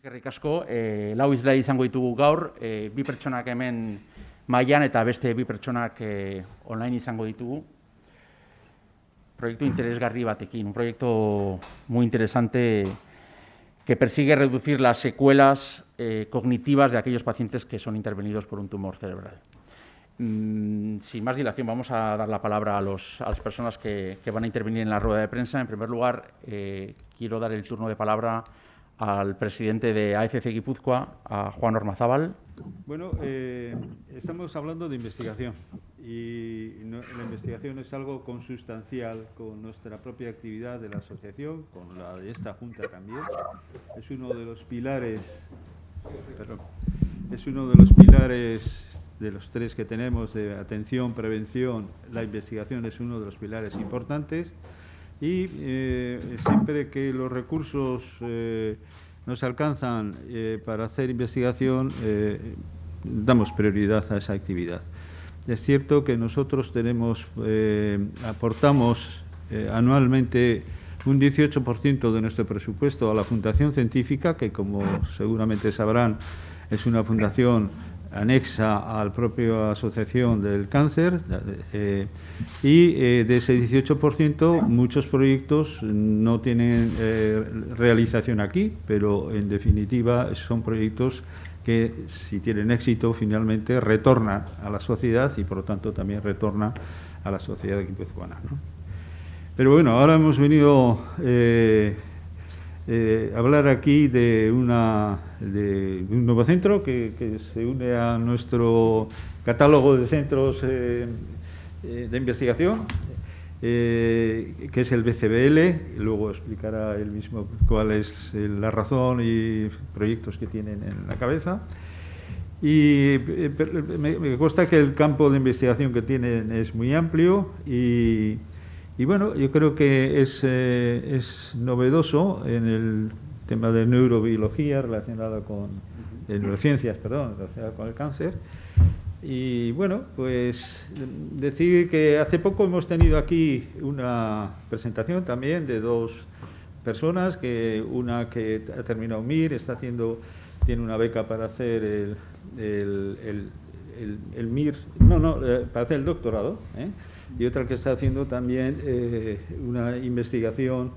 Eskerrik asko, lau izlai izango ditugu gaur, bi pertsonak hemen mailan eta beste bi pertsonak online izango ditugu. Proyecto interesgarri batekin, un proyecto muy interesante que persigue reducir las secuelas cognitivas de aquellos pacientes que son intervenidos por un tumor cerebral. Sin más dilación, vamos a dar la palabra a las personas que van a intervenir en la rueda de prensa. En primer lugar, quiero dar el turno de palabra al presidente de AFC Guipúzcoa, a Juan Ormazábal. Bueno, estamos hablando de investigación y la investigación es algo consustancial con nuestra propia actividad de la asociación, con la de esta Junta también. Es uno de los pilares, de los tres que tenemos de atención, prevención. La investigación es uno de los pilares importantes. Y siempre que los recursos nos alcanzan para hacer investigación, damos prioridad a esa actividad. Es cierto que nosotros aportamos anualmente un 18% de nuestro presupuesto a la Fundación Científica, que como seguramente sabrán es una fundación anexa a la propia Asociación del Cáncer, y de ese 18% muchos proyectos no tienen realización aquí, pero en definitiva son proyectos que, si tienen éxito, finalmente retornan a la sociedad y por lo tanto también retornan a la sociedad guipuzcoana, ¿no? Pero bueno, ahora hemos venido hablar aquí de un nuevo centro que se une a nuestro catálogo de centros de investigación, que es el BCBL. Luego explicará él mismo cuál es la razón y proyectos que tienen en la cabeza. Y me consta que el campo de investigación que tienen es muy amplio y bueno, yo creo que es novedoso en el tema de neurobiología relacionada con neurociencias, relacionada con el cáncer. Y bueno, pues decir que hace poco hemos tenido aquí una presentación también de dos personas, una que ha terminado MIR, tiene una beca para hacer el MIR, para hacer el doctorado, y otra que está haciendo también una investigación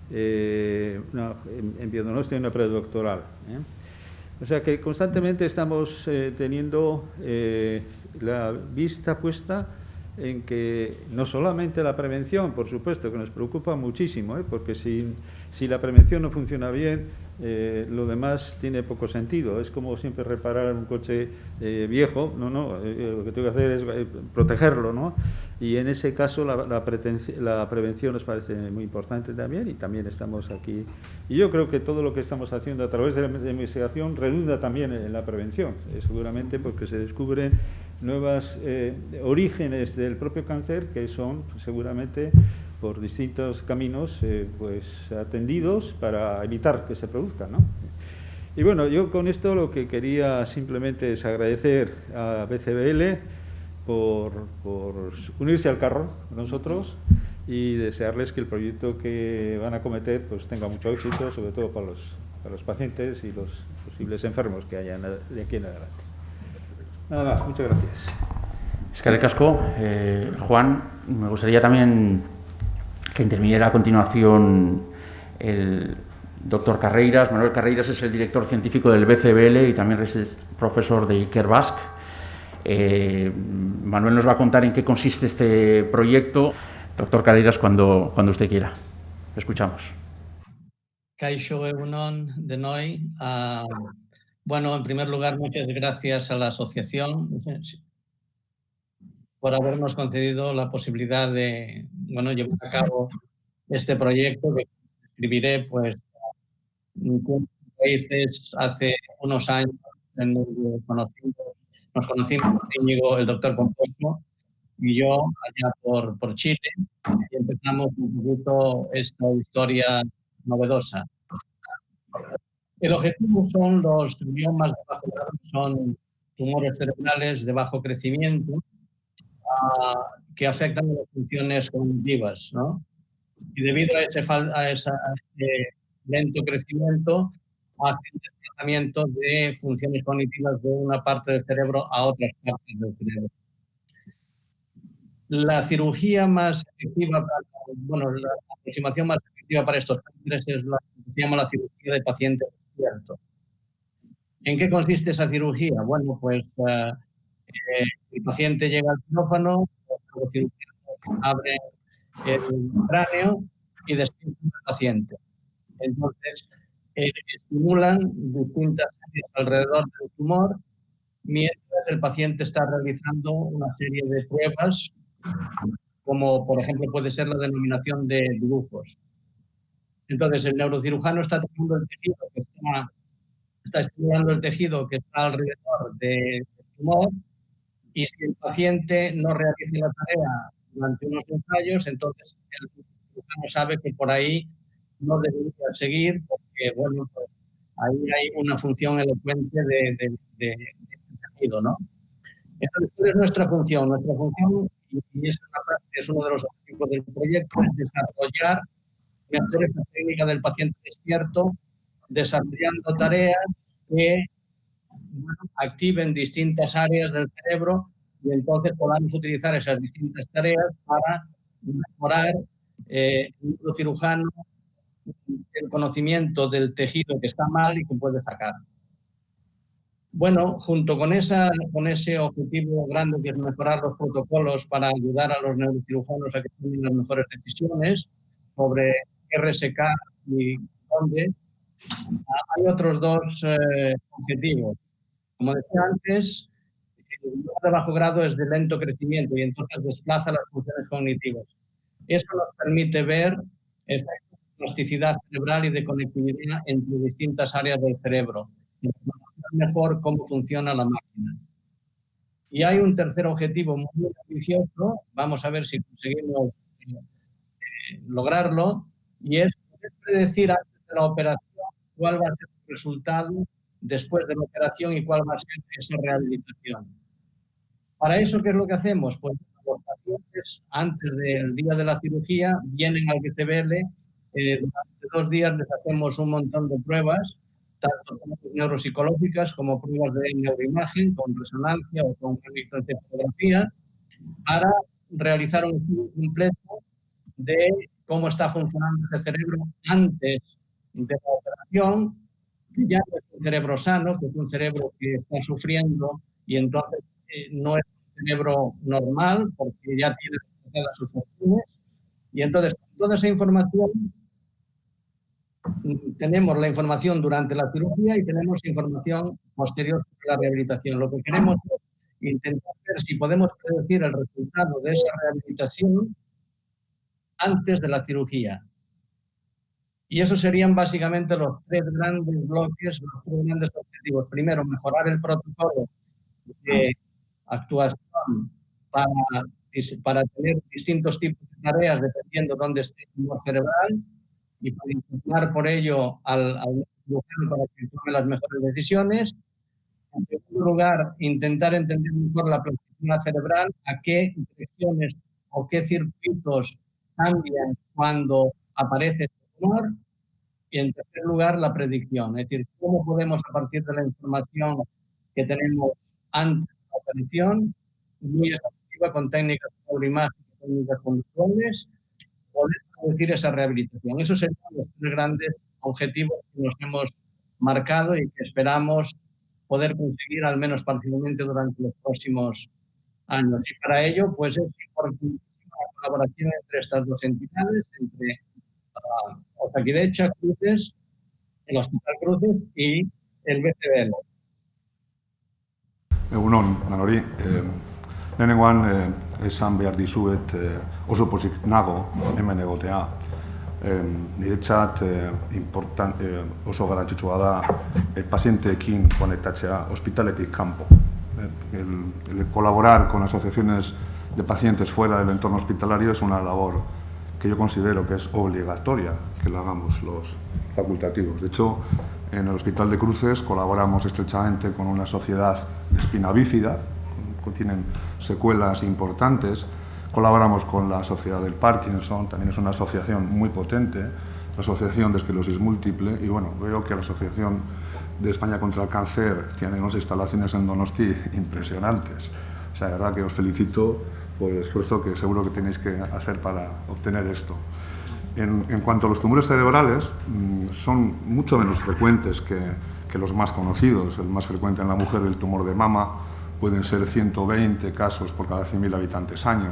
en biodonostia, una predoctoral. O sea que constantemente estamos teniendo la vista puesta en que no solamente la prevención, por supuesto, que nos preocupa muchísimo, porque si la prevención no funciona bien, lo demás tiene poco sentido. Es como siempre reparar un coche viejo, lo que tengo que hacer es protegerlo, ¿no? Y en ese caso la prevención nos parece muy importante también, y también estamos aquí. Y yo creo que todo lo que estamos haciendo a través de la investigación redunda también en la prevención, seguramente porque se descubren nuevos orígenes del propio cáncer que son seguramente por distintos caminos atendidos para evitar que se produzcan, ¿no? Y bueno, yo con esto lo que quería simplemente es agradecer a BCBL por unirse al carro con nosotros y desearles que el proyecto que van a acometer pues tenga mucho éxito, sobre todo para los pacientes y los posibles enfermos que hayan de aquí en adelante. Nada más, muchas gracias. Eskerrik asko, Juan. Me gustaría también que interviniera a continuación el doctor Carreiras. Manuel Carreiras es el director científico del BCBL y también es el profesor de Iker Basque. Manuel nos va a contar en qué consiste este proyecto. Doctor Carreiras, cuando usted quiera. Le escuchamos. Kaixo egunon denoi. Bueno, en primer lugar, muchas gracias a la asociación por habernos concedido la posibilidad de llevar a cabo este proyecto que escribiré raíces hace unos años en donde nos conocimos Íñigo, el doctor Pomposo y yo allá por Chile, y empezamos un poquito esta historia novedosa. El objetivo son los gliomas de bajo grado, son tumores cerebrales de bajo crecimiento que afectan a las funciones cognitivas, ¿no? Y debido a ese lento crecimiento, hacen desplazamiento de funciones cognitivas de una parte del cerebro a otras partes del cerebro. La cirugía más efectiva, la aproximación más efectiva para estos cánceres es la que se llama la cirugía de paciente despierto. ¿En qué consiste esa cirugía? Bueno, pues el paciente llega al quirófano, los cirujanos abren el cráneo y despiertan al paciente. Entonces, estimulan distintas áreas alrededor del tumor mientras el paciente está realizando una serie de pruebas, como por ejemplo puede ser la denominación de dibujos. Entonces, el neurocirujano está tomando el tejido que está estimulando el tejido que está alrededor del tumor, y si el paciente no realiza la tarea durante unos ensayos, entonces el cirujano sabe que por ahí no debería seguir, porque bueno, pues ahí hay una función elocuente de tejido, ¿no? Entonces, ¿cuál es nuestra función? Nuestra función, y esta es uno de los objetivos del proyecto, es desarrollar mejor esta técnica del paciente despierto, desarrollando tareas que activen distintas áreas del cerebro y entonces podamos utilizar esas distintas tareas para mejorar el neurocirujano el conocimiento del tejido que está mal y que puede sacar. Bueno, junto con ese objetivo grande que es mejorar los protocolos para ayudar a los neurocirujanos a que tomen las mejores decisiones sobre RSK y dónde, hay otros dos objetivos. Como decía antes, el de bajo grado es de lento crecimiento y entonces desplaza las funciones cognitivas. Eso nos permite ver efectos de plasticidad cerebral y de conectividad entre distintas áreas del cerebro, y conocer mejor cómo funciona la máquina. Y hay un tercer objetivo muy ambicioso, vamos a ver si conseguimos lograrlo, y es poder predecir antes de la operación cuál va a ser el resultado después de la operación y cuál va a ser esa rehabilitación. Para eso, ¿qué es lo que hacemos? Pues los pacientes, antes del día de la cirugía, vienen al BCBL, durante 2 días les hacemos un montón de pruebas, tanto neuropsicológicas como pruebas de neuroimagen, con resonancia o con electroencefalografía, para realizar un estudio completo de cómo está funcionando el cerebro antes de la operación, que ya no es un cerebro sano, que es un cerebro que está sufriendo y entonces no es un cerebro normal porque ya tiene todas sus funciones. Y entonces, con toda esa información, tenemos la información durante la cirugía y tenemos información posterior sobre la rehabilitación. Lo que queremos es intentar ver si podemos predecir el resultado de esa rehabilitación antes de la cirugía. Y esos serían básicamente los 3 grandes bloques, los 3 grandes objetivos. Primero, mejorar el protocolo de actuación para tener distintos tipos de tareas dependiendo de dónde esté el tumor cerebral y para informar por ello al cirujano para que tome las mejores decisiones. En segundo lugar, intentar entender mejor la plasticidad cerebral, a qué direcciones o qué circuitos cambian cuando aparece el tumor. Y en tercer lugar, la predicción, es decir, cómo podemos a partir de la información que tenemos antes de la operación, muy efectiva con técnicas de neuroimagen y técnicas conductuales, poder producir esa rehabilitación. Esos serían los 3 grandes objetivos que nos hemos marcado y que esperamos poder conseguir al menos parcialmente durante los próximos años. Y para ello, pues es importantísima la colaboración entre estas 2 entidades, entre Osakidecha, Cruces, el Hospital Cruces y el BCBL. Egunon, danori. Lehenengoan, esan behar dizuet oso pozik nago hemen egotea. Niretzat oso garrantzitsua da pazienteekin konektatzea ospitaletik kanpo. El colaborar con asociaciones de pacientes fuera del entorno hospitalario es una labor que yo considero que es obligatoria que la hagamos los facultativos. De hecho, en el Hospital de Cruces colaboramos estrechamente con una sociedad de espina bífida, que tienen secuelas importantes. Colaboramos con la Sociedad del Parkinson, también es una asociación muy potente, la Asociación de Esclerosis Múltiple, y bueno, veo que la Asociación de España contra el Cáncer tiene unas instalaciones en Donosti impresionantes. O sea, la verdad que os felicito por el esfuerzo que seguro que tenéis que hacer para obtener esto. En cuanto a los tumores cerebrales, son mucho menos frecuentes que los más conocidos. El más frecuente en la mujer, el tumor de mama, pueden ser 120 casos por cada 100.000 habitantes año.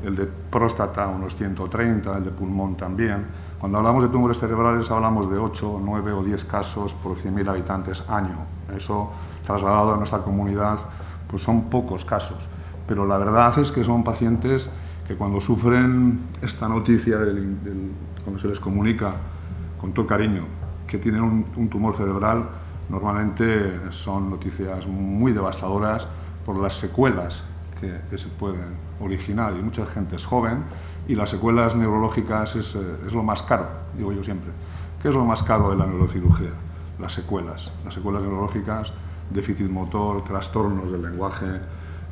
El de próstata, unos 130, el de pulmón también. Cuando hablamos de tumores cerebrales, hablamos de 8, 9 o 10 casos por 100.000 habitantes año. Eso, trasladado a nuestra comunidad, pues son pocos casos. Pero la verdad es que son pacientes que cuando sufren esta noticia, cuando se les comunica con todo cariño que tienen un tumor cerebral, normalmente son noticias muy devastadoras por las secuelas que se pueden originar, y mucha gente es joven, y las secuelas neurológicas es lo más caro, digo yo siempre. ¿Qué es lo más caro de la neurocirugía? Las secuelas neurológicas, déficit motor, trastornos del lenguaje,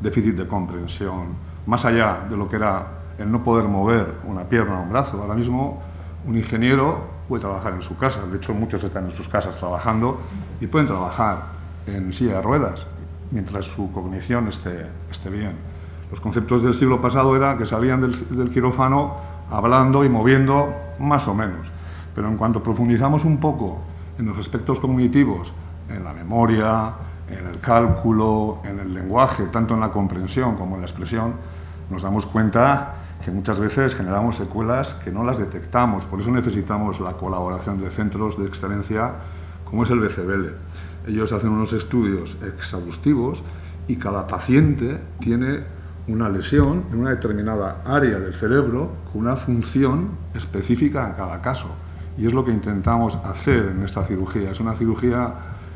déficit de comprensión, más allá de lo que era el no poder mover una pierna o un brazo. Ahora mismo un ingeniero puede trabajar en su casa, de hecho muchos están en sus casas trabajando y pueden trabajar en silla de ruedas mientras su cognición esté bien. Los conceptos del siglo pasado era que salían del quirófano hablando y moviendo más o menos, pero en cuanto profundizamos un poco en los aspectos cognitivos, en la memoria, en el cálculo, en el lenguaje, tanto en la comprensión como en la expresión, nos damos cuenta que muchas veces generamos secuelas que no las detectamos. Por eso necesitamos la colaboración de centros de excelencia como es el BCBL. Ellos hacen unos estudios exhaustivos y cada paciente tiene una lesión en una determinada área del cerebro con una función específica en cada caso. Y es lo que intentamos hacer en esta cirugía. Es una cirugía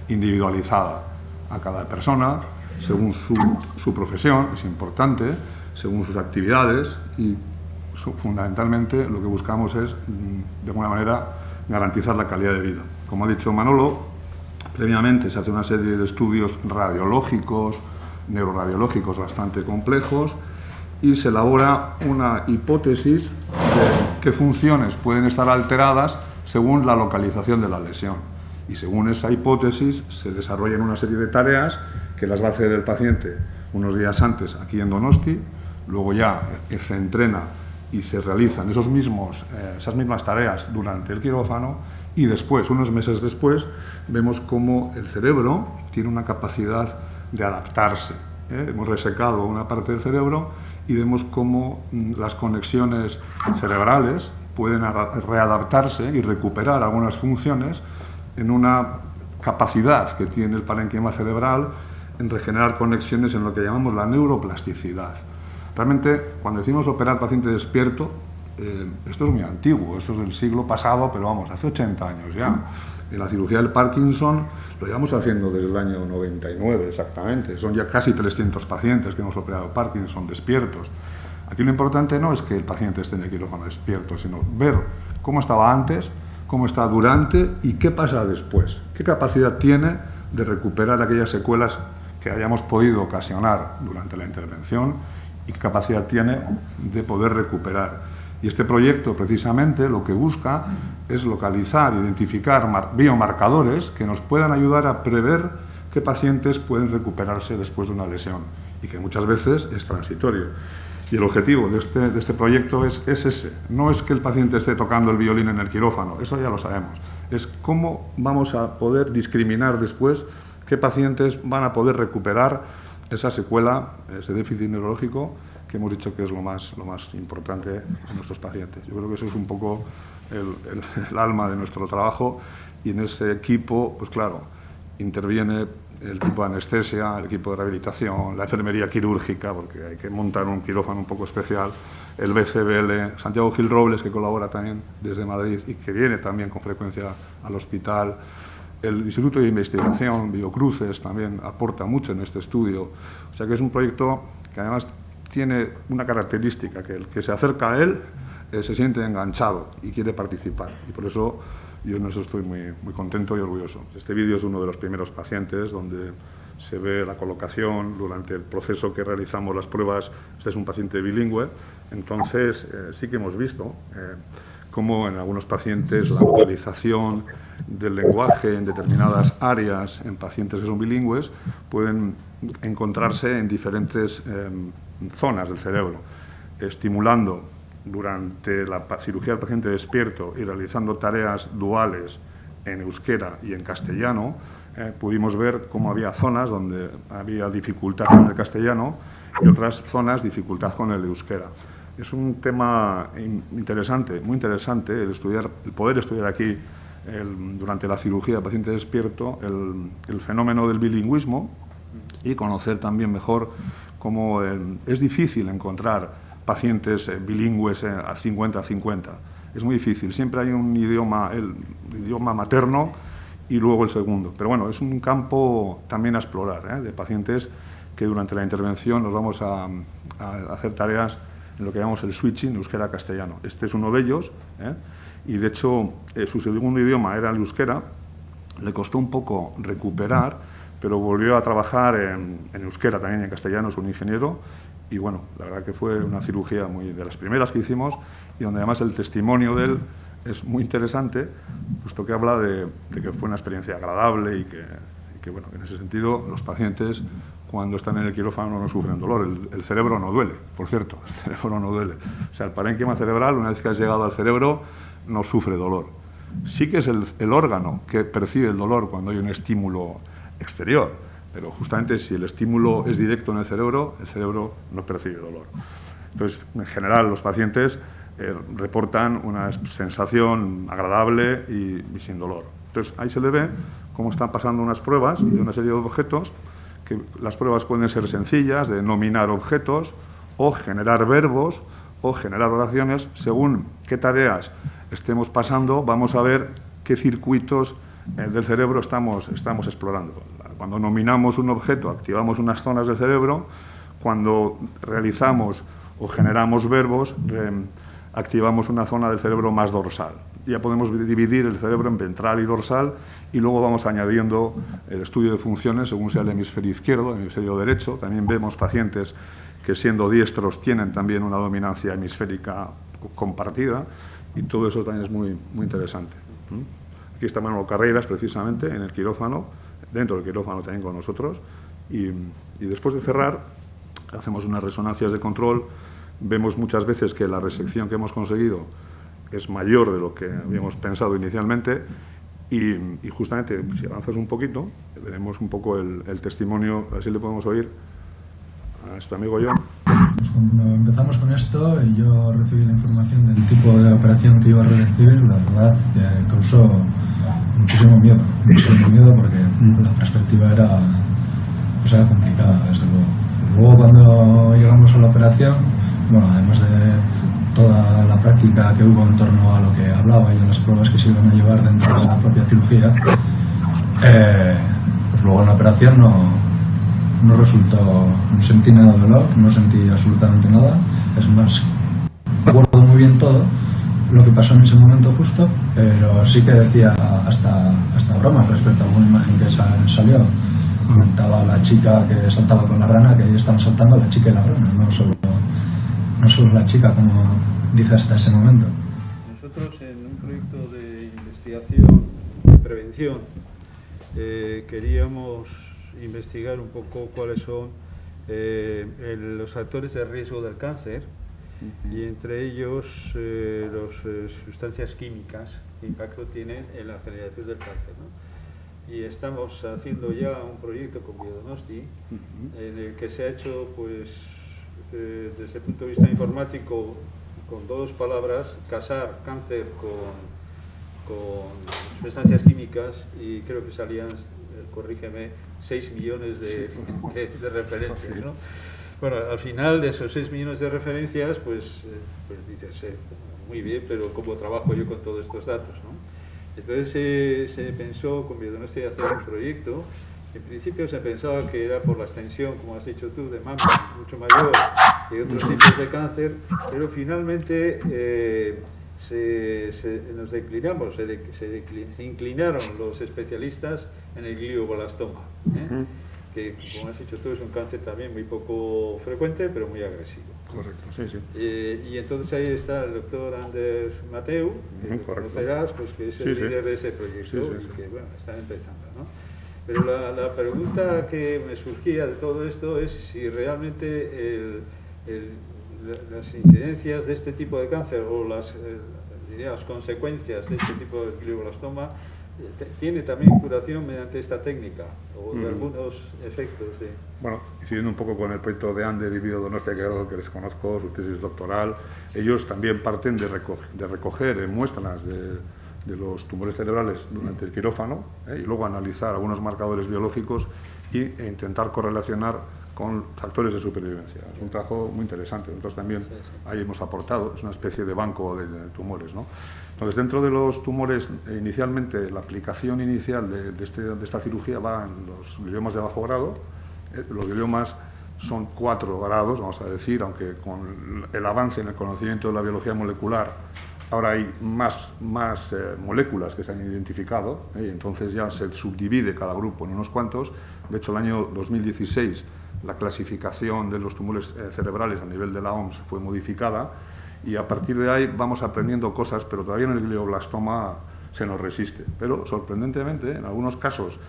individualizada a cada persona, según su profesión, es importante, según sus actividades, y fundamentalmente lo que buscamos es, de alguna manera, garantizar la calidad de vida. Como ha dicho Manolo, previamente se hace una serie de estudios radiológicos, neuroradiológicos bastante complejos, y se elabora una hipótesis de qué funciones pueden estar alteradas según la localización de la lesión. Y según esa hipótesis se desarrollan una serie de tareas que las va a hacer el paciente unos días antes aquí en Donosti, luego ya se entrena y se realizan esas mismas tareas durante el quirófano, y después, unos meses después, vemos cómo el cerebro tiene una capacidad de adaptarse. Hemos resecado una parte del cerebro y vemos cómo las conexiones cerebrales pueden readaptarse y recuperar algunas funciones en una capacidad que tiene el parénquima cerebral en regenerar conexiones en lo que llamamos la neuroplasticidad. Realmente, cuando decimos operar paciente despierto, esto es muy antiguo, esto es del siglo pasado, pero vamos, hace 80 años ya. En la cirugía del Parkinson lo llevamos haciendo desde el año 99 exactamente. Son ya casi 300 pacientes que hemos operado Parkinson despiertos. Aquí lo importante no es que el paciente esté en el quirófano despierto, sino ver cómo estaba antes, cómo está durante y qué pasa después. Qué capacidad tiene de recuperar aquellas secuelas que hayamos podido ocasionar durante la intervención y qué capacidad tiene de poder recuperar. Y este proyecto, precisamente, lo que busca es localizar, identificar biomarcadores que nos puedan ayudar a prever qué pacientes pueden recuperarse después de una lesión y que muchas veces es transitorio. Y el objetivo de este proyecto es ese. No es que el paciente esté tocando el violín en el quirófano, eso ya lo sabemos. Es cómo vamos a poder discriminar después qué pacientes van a poder recuperar esa secuela, ese déficit neurológico, que hemos dicho que es lo más importante en nuestros pacientes. Yo creo que eso es un poco el alma de nuestro trabajo, y en ese equipo, pues claro, interviene el equipo de anestesia, el equipo de rehabilitación, la enfermería quirúrgica, porque hay que montar un quirófano un poco especial, el BCBL, Santiago Gil Robles, que colabora también desde Madrid y que viene también con frecuencia al hospital, el Instituto de Investigación, Biocruces, también aporta mucho en este estudio. O sea que es un proyecto que además tiene una característica, que el que se acerca a él se siente enganchado y quiere participar. Y por eso yo en eso estoy muy contento y orgulloso. Este vídeo es uno de los primeros pacientes donde se ve la colocación durante el proceso que realizamos las pruebas. Este es un paciente bilingüe, entonces sí que hemos visto cómo en algunos pacientes la vocalización del lenguaje en determinadas áreas, en pacientes que son bilingües, pueden encontrarse en diferentes zonas del cerebro, estimulando durante la cirugía del paciente despierto y realizando tareas duales en euskera y en castellano, pudimos ver cómo había zonas donde había dificultad con el castellano y otras zonas dificultad con el euskera. Es un tema interesante, muy interesante, el poder estudiar aquí durante la cirugía del paciente despierto el fenómeno del bilingüismo y conocer también mejor cómo es difícil encontrar pacientes bilingües a 50-50. Es muy difícil, siempre hay un idioma, el idioma materno y luego el segundo. Pero bueno, es un campo también a explorar, de pacientes que durante la intervención nos vamos a hacer tareas en lo que llamamos el switching euskera-castellano. Este es uno de ellos, y de hecho su segundo idioma era el euskera, le costó un poco recuperar, pero volvió a trabajar en euskera también, en castellano, es un ingeniero, y bueno, la verdad que fue una cirugía muy de las primeras que hicimos, y donde además el testimonio de él es muy interesante, puesto que habla de que fue una experiencia agradable y que bueno, en ese sentido los pacientes cuando están en el quirófano no sufren dolor, el cerebro no duele, por cierto, el cerebro no duele. O sea, el parénquima cerebral, una vez que has llegado al cerebro, no sufre dolor. Sí que es el órgano que percibe el dolor cuando hay un estímulo exterior, pero justamente si el estímulo es directo en el cerebro no percibe dolor. Entonces, en general, los pacientes reportan una sensación agradable y sin dolor. Entonces, ahí se le ve cómo están pasando unas pruebas de una serie de objetos, que las pruebas pueden ser sencillas, de nominar objetos, o generar verbos, o generar oraciones. Según qué tareas estemos pasando, vamos a ver qué circuitos del cerebro estamos explorando. Cuando nominamos un objeto, activamos unas zonas del cerebro. Cuando realizamos o generamos verbos, activamos una zona del cerebro más dorsal. Ya podemos dividir el cerebro en ventral y dorsal y luego vamos añadiendo el estudio de funciones según sea el hemisferio izquierdo, el hemisferio derecho. También vemos pacientes que siendo diestros tienen también una dominancia hemisférica compartida y todo eso también es muy, muy interesante. Aquí está Manuel Carreiras precisamente en el quirófano, dentro del quirófano también con nosotros y después de cerrar hacemos unas resonancias de control. Vemos muchas veces que la resección que hemos conseguido es mayor de lo que habíamos pensado inicialmente y justamente si avanzas un poquito veremos un poco el testimonio, así le podemos oír a nuestro amigo John. Cuando empezamos con esto y yo recibí la información del tipo de operación que iba a recibir, la verdad que causó muchísimo miedo porque la perspectiva era complicada, desde luego. Luego cuando llegamos a la operación, bueno, además de toda la práctica que hubo en torno a lo que hablaba y a las pruebas que se iban a llevar dentro de la propia cirugía, pues luego en la operación no resultó, no sentí nada de dolor, no sentí absolutamente nada. Es más, recuerdo muy bien todo lo que pasó en ese momento justo, pero sí que decía hasta bromas respecto a alguna imagen que salió. Comentaba la chica que saltaba con la rana, que ahí estaban saltando la chica y la rana, no solo la chica, como dije hasta ese momento. Nosotros en un proyecto de investigación y prevención queríamos investigar un poco cuáles son los factores de riesgo del cáncer y entre ellos las sustancias químicas que impacto tienen en la generación del cáncer, ¿no? Y estamos haciendo ya un proyecto con Biodonosti en el que se ha hecho, pues, desde el punto de vista informático, con dos palabras, casar cáncer con sustancias químicas y creo que salían, corrígeme, 6 millones de referencias, ¿no? Bueno, al final de esos 6 millones de referencias, pues dices, muy bien, pero ¿cómo trabajo yo con todos estos datos, no? Entonces se pensó con Biodonosti hacer un proyecto. En principio se pensaba que era por la extensión, como has dicho tú, de mama mucho mayor que otros tipos de cáncer, pero finalmente nos declinamos, se inclinaron los especialistas en el glioblastoma, que como has dicho tú es un cáncer también muy poco frecuente, pero muy agresivo. Correcto, sí, sí. Y entonces ahí está el doctor Ander Mateu, que conocerás, pues, que es el líder de ese proyecto y que, bueno, están empezando, ¿no? Pero la pregunta que me surgía de todo esto es si realmente las incidencias de este tipo de cáncer o las consecuencias de este tipo de glioblastoma tiene también curación mediante esta técnica o de algunos efectos de... Bueno, incidiendo un poco con el proyecto de Ander y Biodonostia, que es algo que les conozco, su tesis doctoral, ellos también parten de recoger muestras de los tumores cerebrales durante el quirófano y luego analizar algunos marcadores biológicos e intentar correlacionar con factores de supervivencia. Es un trabajo muy interesante. Nosotros también ahí hemos aportado, es una especie de banco de tumores, ¿no? Entonces, dentro de los tumores, inicialmente, la aplicación inicial de esta cirugía va en los gliomas de bajo grado. Los gliomas son 4 grados, vamos a decir, aunque con el avance en el conocimiento de la biología molecular, ahora hay más moléculas que se han identificado, y entonces ya se subdivide cada grupo en unos cuantos. De hecho, el año 2016 la clasificación de los tumores cerebrales a nivel de la OMS fue modificada y a partir de ahí vamos aprendiendo cosas, pero todavía en el glioblastoma se nos resiste. Pero, sorprendentemente, en algunos casos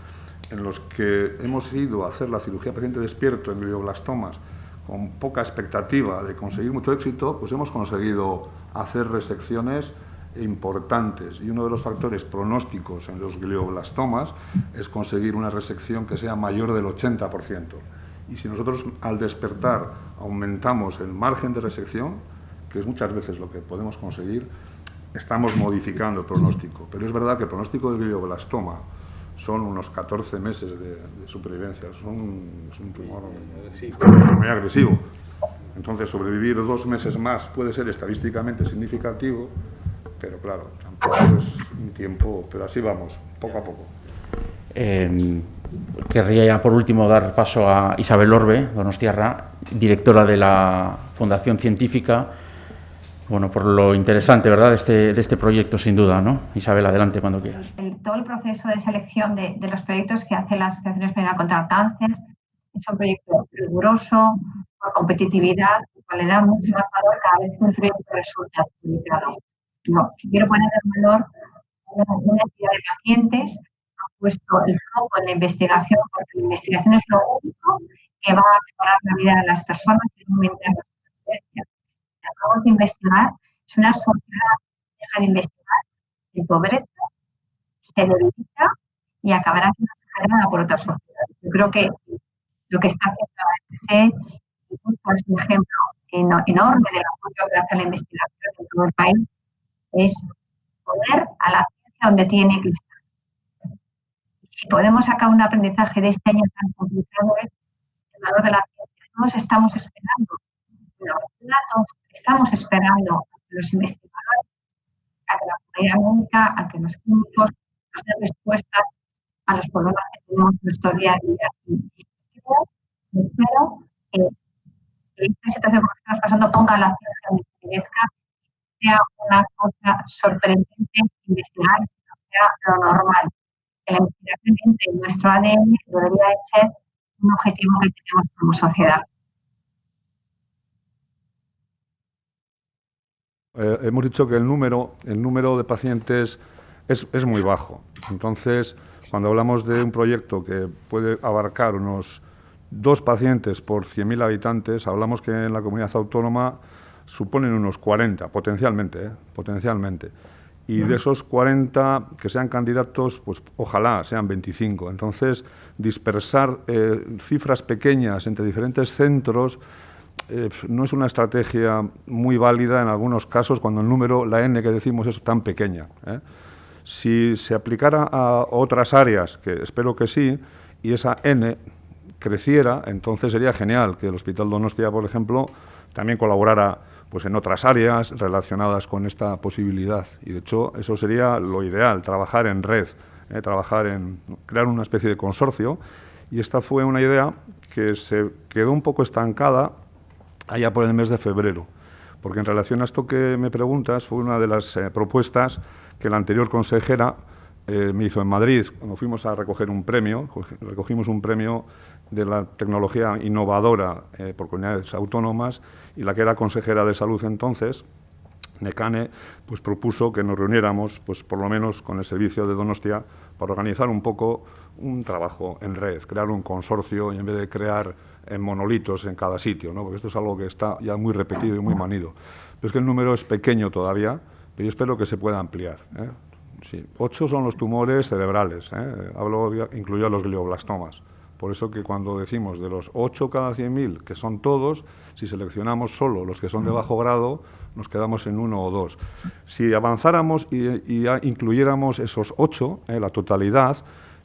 en los que hemos ido a hacer la cirugía paciente despierto en glioblastomas con poca expectativa de conseguir mucho éxito, pues hemos conseguido hacer resecciones importantes. Y uno de los factores pronósticos en los glioblastomas es conseguir una resección que sea mayor del 80%. Y si nosotros al despertar aumentamos el margen de resección, que es muchas veces lo que podemos conseguir, estamos modificando el pronóstico. Pero es verdad que el pronóstico del glioblastoma son unos 14 meses de supervivencia. Es un tumor muy agresivo. Entonces, sobrevivir 2 meses más puede ser estadísticamente significativo, pero claro, tampoco es un tiempo, pero así vamos, poco a poco. Querría ya por último dar paso a Isabel Orbe, donostiarra, directora de la Fundación Científica. Bueno, por lo interesante, ¿verdad?, de este proyecto, sin duda, ¿no? Isabel, adelante cuando quieras. Todo el proceso de selección de los proyectos que hace la Asociación Española contra el Cáncer es un proyecto riguroso, por competitividad, que le da mucho más valor cada vez que un proyecto resulta publicado. No, quiero poner en valor una entidad de pacientes, ha puesto el foco en la investigación, porque la investigación es lo único que va a mejorar la vida de las personas y aumentar la supervivencia. Acabamos de investigar, es una sociedad que deja de investigar, se empobrece, se debilita y acabará siendo sacarada por otras sociedades. Yo creo que lo que está haciendo la ETC es un ejemplo enorme del apoyo que hace la investigación en todo el país, es poner a la ciencia donde tiene que estar. Si podemos sacar un aprendizaje de este año tan complicado es el valor de la ciencia. Todos estamos esperando, estamos esperando a que los investigadores, a que la comunidad médica, a que los químicos nos den respuestas a los problemas que tenemos en nuestro día a día. Y espero que esta situación que estamos pasando ponga la ciencia en evidencia, sea una cosa sorprendente investigar, sea lo normal. Que la investigación entre en nuestro ADN debería de ser un objetivo que tenemos como sociedad. Hemos dicho que el número de pacientes es muy bajo. Entonces, cuando hablamos de un proyecto que puede abarcar unos 2 pacientes por 100.000 habitantes, hablamos que en la comunidad autónoma suponen unos 40, potencialmente. Y de esos 40 que sean candidatos, pues ojalá sean 25. Entonces, dispersar cifras pequeñas entre diferentes centros no es una estrategia muy válida en algunos casos cuando el número, la N que decimos, es tan pequeña. Si se aplicara a otras áreas, que espero que sí, y esa N creciera, entonces sería genial que el Hospital Donostia, por ejemplo, también colaborara pues en otras áreas relacionadas con esta posibilidad. Y de hecho eso sería lo ideal, trabajar en red, crear una especie de consorcio. Y esta fue una idea que se quedó un poco estancada allá por el mes de febrero, porque en relación a esto que me preguntas, fue una de las propuestas que la anterior consejera me hizo en Madrid, cuando fuimos a recoger un premio, recogimos un premio de la tecnología innovadora por comunidades autónomas, y la que era consejera de salud entonces, Nekane, pues propuso que nos reuniéramos, pues por lo menos con el servicio de Donostia, para organizar un poco un trabajo en red, crear un consorcio y en vez de crear monolitos en cada sitio, ¿no? Porque esto es algo que está ya muy repetido y muy manido. Pero es que el número es pequeño todavía, pero yo espero que se pueda ampliar, ¿eh? Sí. 8 son los tumores cerebrales, incluyo los glioblastomas. Por eso que cuando decimos de los 8 cada 100.000, que son todos, si seleccionamos solo los que son de bajo grado, nos quedamos en 1 o 2. Si avanzáramos y ya incluyéramos esos 8, la totalidad,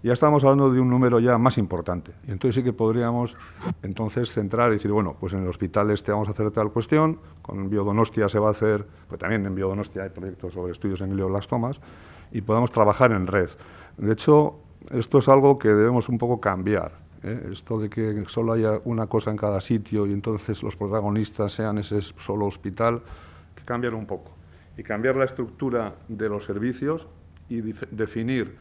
ya estamos hablando de un número ya más importante. Y entonces sí que podríamos entonces centrar y decir, bueno, pues en el hospital este vamos a hacer tal cuestión, con Biodonostia se va a hacer, pues también en Biodonostia hay proyectos sobre estudios en glioblastomas, y podamos trabajar en red. De hecho, esto es algo que debemos un poco cambiar, ¿eh? Esto de que solo haya una cosa en cada sitio y entonces los protagonistas sean ese solo hospital, que cambiar un poco. Y cambiar la estructura de los servicios y definir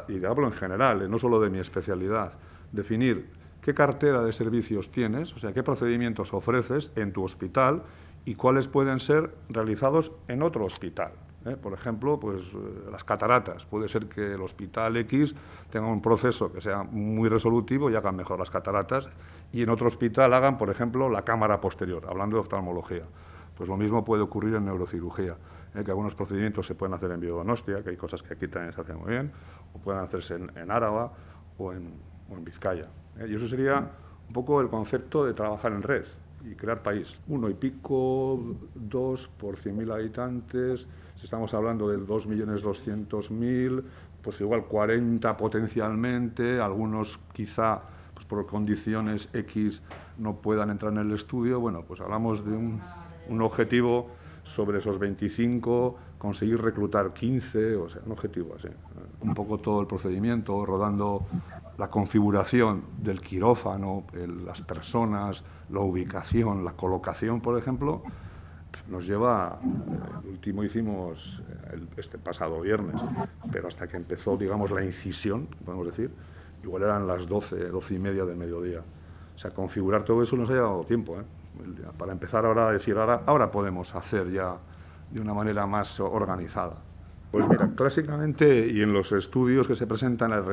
y hablo en general, no solo de mi especialidad, definir qué cartera de servicios tienes, o sea, qué procedimientos ofreces en tu hospital y cuáles pueden ser realizados en otro hospital. Por ejemplo, pues las cataratas. Puede ser que el hospital X tenga un proceso que sea muy resolutivo y hagan mejor las cataratas, y en otro hospital hagan, por ejemplo, la cámara posterior, hablando de oftalmología. Pues lo mismo puede ocurrir en neurocirugía, que algunos procedimientos se pueden hacer en Biodonostia, que hay cosas que aquí también se hacen muy bien, o pueden hacerse en Áraba o en Vizcaya. Y eso sería un poco el concepto de trabajar en red y crear país. 1 y pico, 2 por 100.000 habitantes. Si estamos hablando de 2.200.000, pues igual 40 potencialmente, algunos quizá pues por condiciones X no puedan entrar en el estudio. Bueno, pues hablamos de un objetivo sobre esos 25, conseguir reclutar 15, o sea, un objetivo así. Un poco todo el procedimiento, rodando la configuración del quirófano, las personas, la ubicación, la colocación, por ejemplo, nos lleva, el último hicimos este pasado viernes, pero hasta que empezó, digamos, la incisión, podemos decir, igual eran las 12 y media del mediodía. O sea, configurar todo eso nos ha llevado tiempo, ¿eh? Para empezar ahora a decir, ahora podemos hacer ya de una manera más organizada. Pues mira, clásicamente y en los estudios que se presentan en las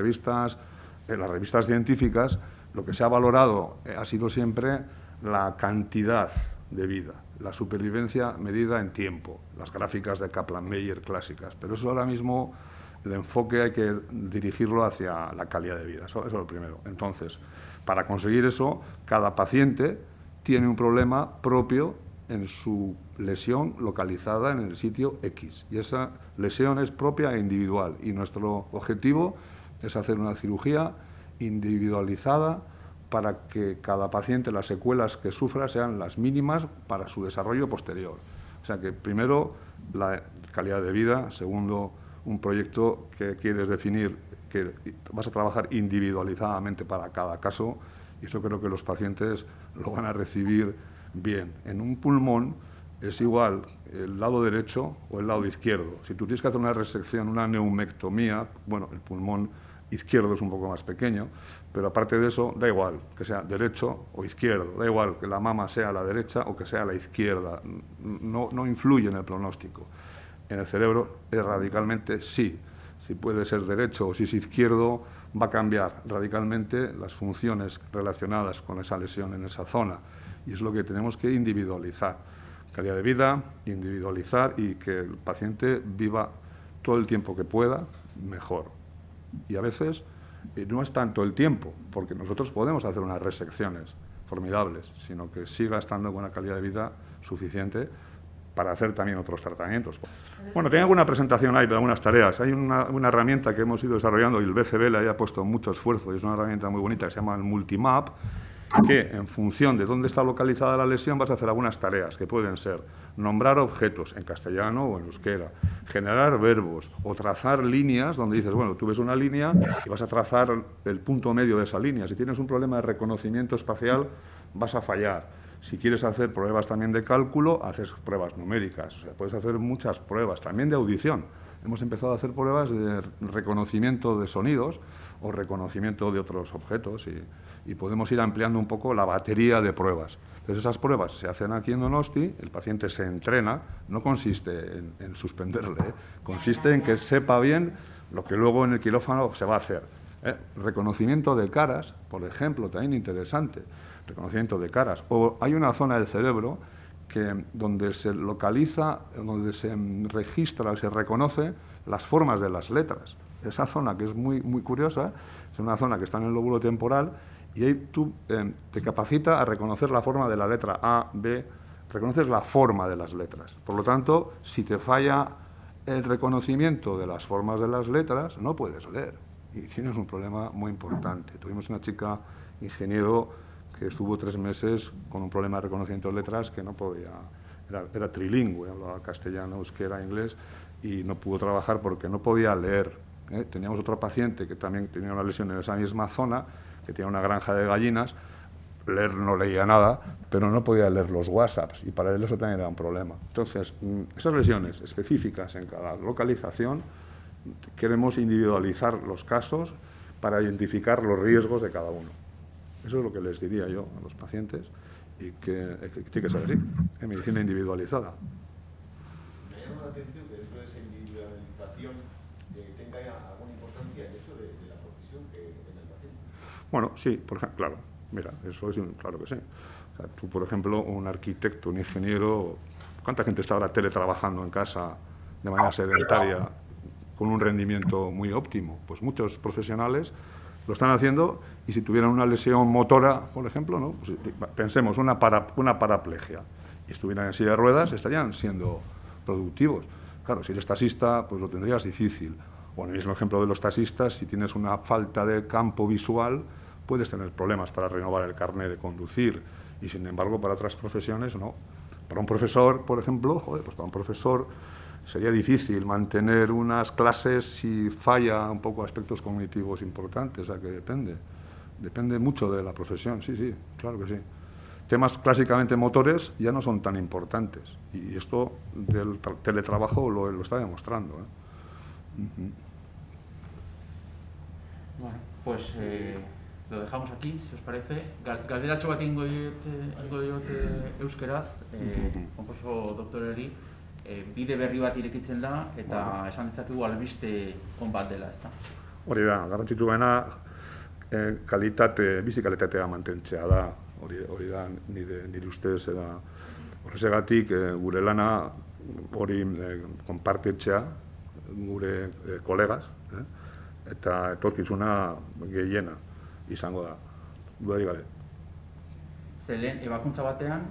revistas científicas, lo que se ha valorado ha sido siempre la cantidad de vida, la supervivencia medida en tiempo, las gráficas de Kaplan-Meier clásicas, pero eso ahora mismo el enfoque hay que dirigirlo hacia la calidad de vida, eso es lo primero. Entonces, para conseguir eso, cada paciente tiene un problema propio en su lesión localizada en el sitio X, y esa lesión es propia e individual, y nuestro objetivo es hacer una cirugía individualizada para que cada paciente, las secuelas que sufra sean las mínimas para su desarrollo posterior. O sea que primero la calidad de vida, segundo un proyecto que quieres definir que vas a trabajar individualizadamente para cada caso, y eso creo que los pacientes lo van a recibir bien. En un pulmón es igual el lado derecho o el lado izquierdo. Si tú tienes que hacer una resección, una neumectomía, bueno, el pulmón izquierdo es un poco más pequeño, pero aparte de eso, da igual que sea derecho o izquierdo, da igual que la mama sea la derecha o que sea la izquierda, no influye en el pronóstico. En el cerebro es radicalmente sí. Si puede ser derecho o si es izquierdo, va a cambiar radicalmente las funciones relacionadas con esa lesión en esa zona. Y es lo que tenemos que individualizar. Calidad de vida, individualizar y que el paciente viva todo el tiempo que pueda mejor. Y a veces no es tanto el tiempo, porque nosotros podemos hacer unas resecciones formidables, sino que siga estando con una calidad de vida suficiente para hacer también otros tratamientos. Bueno, tengo alguna presentación ahí, algunas tareas. Hay una herramienta que hemos ido desarrollando y el BCB le haya puesto mucho esfuerzo, y es una herramienta muy bonita que se llama el Multimap, que en función de dónde está localizada la lesión vas a hacer algunas tareas que pueden ser nombrar objetos en castellano o en euskera, generar verbos o trazar líneas donde dices, bueno, tú ves una línea y vas a trazar el punto medio de esa línea. Si tienes un problema de reconocimiento espacial vas a fallar. Si quieres hacer pruebas también de cálculo, haces pruebas numéricas. O sea, puedes hacer muchas pruebas, también de audición. hemos empezado a hacer pruebas de reconocimiento de sonidos o reconocimiento de otros objetos y podemos ir ampliando un poco la batería de pruebas. Entonces, esas pruebas se hacen aquí en Donosti, el paciente se entrena, no consiste en suspenderle, consiste en que sepa bien lo que luego en el quirófano se va a hacer. Reconocimiento de caras, por ejemplo, también interesante, reconocimiento de caras. O hay una zona del cerebro donde se localiza, donde se registra o se reconoce las formas de las letras. Esa zona, que es muy, muy curiosa, es una zona que está en el lóbulo temporal y ahí tú te capacita a reconocer la forma de la letra A, B, reconoces la forma de las letras. Por lo tanto, si te falla el reconocimiento de las formas de las letras, no puedes leer y tienes un problema muy importante. Tuvimos una chica ingeniero que estuvo 3 meses con un problema de reconocimiento de letras que no podía, era trilingüe, hablaba castellano, euskera, inglés, y no pudo trabajar porque no podía leer. Teníamos otro paciente que también tenía una lesión en esa misma zona, que tenía una granja de gallinas, leer no leía nada, pero no podía leer los WhatsApps, y para él eso también era un problema. Entonces, esas lesiones específicas en cada localización, queremos individualizar los casos para identificar los riesgos de cada uno. Eso es lo que les diría yo a los pacientes y que tiene que ser así, en medicina individualizada. Me llama la atención que dentro de esa individualización tenga alguna importancia el hecho de la profesión que tenga el paciente. Bueno, sí, por ejemplo, claro, mira, eso es claro que sí. O sea, tú, por ejemplo, un arquitecto, un ingeniero, ¿cuánta gente está ahora teletrabajando en casa de manera sedentaria con un rendimiento muy óptimo? Pues muchos profesionales lo están haciendo y si tuvieran una lesión motora, por ejemplo, ¿no? Pues, pensemos una paraplegia y estuvieran en silla de ruedas, estarían siendo productivos. Claro, si eres taxista, pues lo tendrías difícil. O en el mismo ejemplo de los taxistas, si tienes una falta de campo visual, puedes tener problemas para renovar el carnet de conducir y, sin embargo, para otras profesiones no. Para un profesor, por ejemplo, pues para un profesor sería difícil mantener unas clases si falla un poco aspectos cognitivos importantes, o sea que depende mucho de la profesión, sí, claro que sí. Temas clásicamente motores ya no son tan importantes y esto del teletrabajo lo está demostrando. Bueno, pues lo dejamos aquí, si os parece. Galderatxo bat ingo diot euskeraz, konposo doktoreri, bide berri bat irekitzen da eta esan dezakegu albiste on bat dela, ezta? Hori da, garrantzitsuena bizi kalitatea mantentzea da, hori da nire ustez, horregatik gure lana hori konpartitzea gure kolegaz, eta etorkizuna gehiena izango da, dudarik gabe. Ze lehen ebakuntza batean,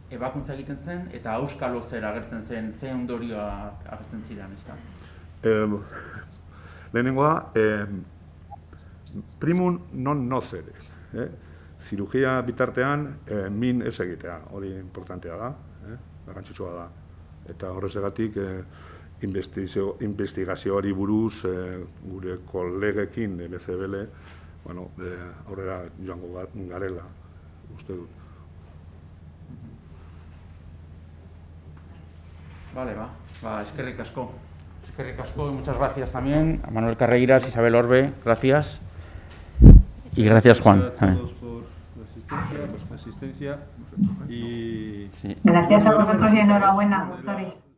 ebakuntza egiten zen eta auskalo zer agertzen zen, ze ondorioak agertzen ziren, ezta? Lehenengoa, primum non nocere. Zirurgia bitartean min ez egitea, hori importantea da, garrantzitsua da. Eta horregatik investigazioari buruz gure kolegekin BCBL aurrera joango garela, uste dut. Vale, eskerrik asko. Eskerrik asko y muchas gracias también a Manuel Carreiras, Isabel Orbe, gracias. Y gracias, Juan. Gracias a todos por la asistencia y... Gracias a vosotros y enhorabuena, doctores.